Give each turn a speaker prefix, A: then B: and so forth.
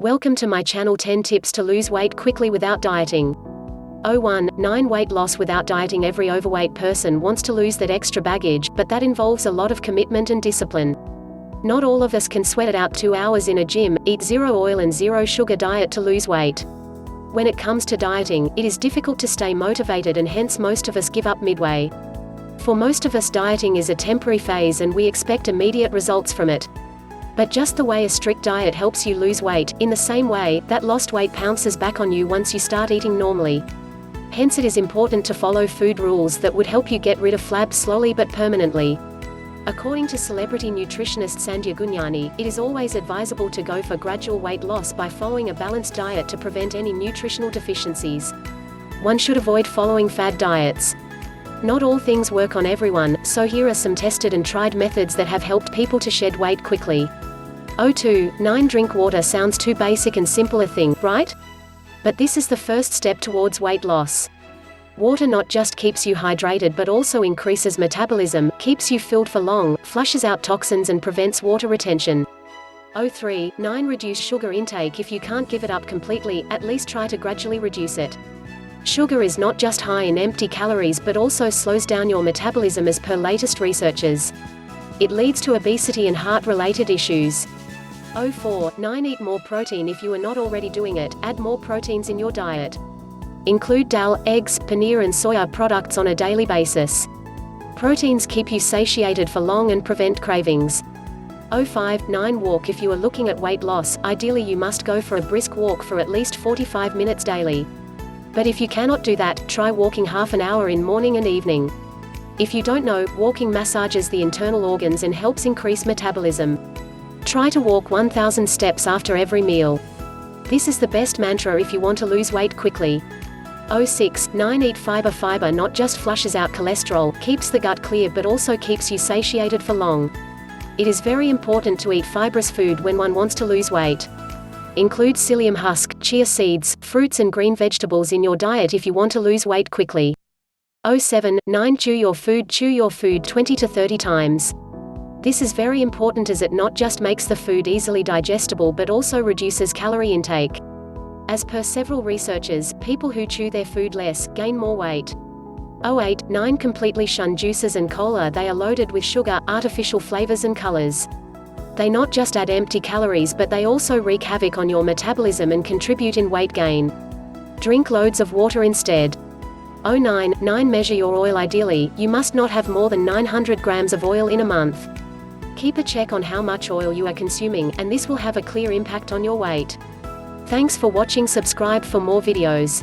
A: Welcome to my channel 10 tips to lose weight quickly without dieting. 9 Weight loss without dieting. Every overweight person wants to lose that extra baggage, but that involves a lot of commitment and discipline. Not all of us can sweat it out 2 hours in a gym, eat zero oil and zero sugar diet to lose weight. When it comes to dieting, it is difficult to stay motivated, and hence most of us give up midway. For most of us, dieting is a temporary phase and we expect immediate results from it. But just the way a strict diet helps you lose weight, in the same way, that lost weight pounces back on you once you start eating normally. Hence it is important to follow food rules that would help you get rid of flab slowly but permanently. According to celebrity nutritionist Sandhya Gunyani, it is always advisable to go for gradual weight loss by following a balanced diet to prevent any nutritional deficiencies. One should avoid following fad diets. Not all things work on everyone, so here are some tested and tried methods that have helped people to shed weight quickly. 9 Drink water. Sounds too basic and simple a thing, right? But this is the first step towards weight loss. Water not just keeps you hydrated but also increases metabolism, keeps you filled for long, flushes out toxins and prevents water retention. 9 Reduce sugar intake. If you can't give it up completely, at least try to gradually reduce it. Sugar is not just high in empty calories but also slows down your metabolism as per latest researches. It leads to obesity and heart-related issues. 9 Eat more protein. If you are not already doing it, add more proteins in your diet. Include dal, eggs, paneer and soya products on a daily basis. Proteins keep you satiated for long and prevent cravings. 9 Walk. If you are looking at weight loss, ideally you must go for a brisk walk for at least 45 minutes daily. But if you cannot do that, try walking half an hour in morning and evening. If you don't know, walking massages the internal organs and helps increase metabolism. Try to walk 1,000 steps after every meal. This is the best mantra if you want to lose weight quickly. 9 Eat fiber. Fiber not just flushes out cholesterol, keeps the gut clear but also keeps you satiated for long. It is very important to eat fibrous food when one wants to lose weight. Include psyllium husk, chia seeds, fruits and green vegetables in your diet if you want to lose weight quickly. 9 Chew your food. Chew your food 20 to 30 times. This is very important as it not just makes the food easily digestible but also reduces calorie intake. As per several researchers, people who chew their food less, gain more weight. 9 Completely shun juices and cola. They are loaded with sugar, artificial flavors and colors. They not just add empty calories but they also wreak havoc on your metabolism and contribute in weight gain. Drink loads of water instead. 9 Measure your oil. Ideally, you must not have more than 900 grams of oil in a month. Keep a check on how much oil you are consuming, and this will have a clear impact on your weight. Thanks for watching. Subscribe for more videos.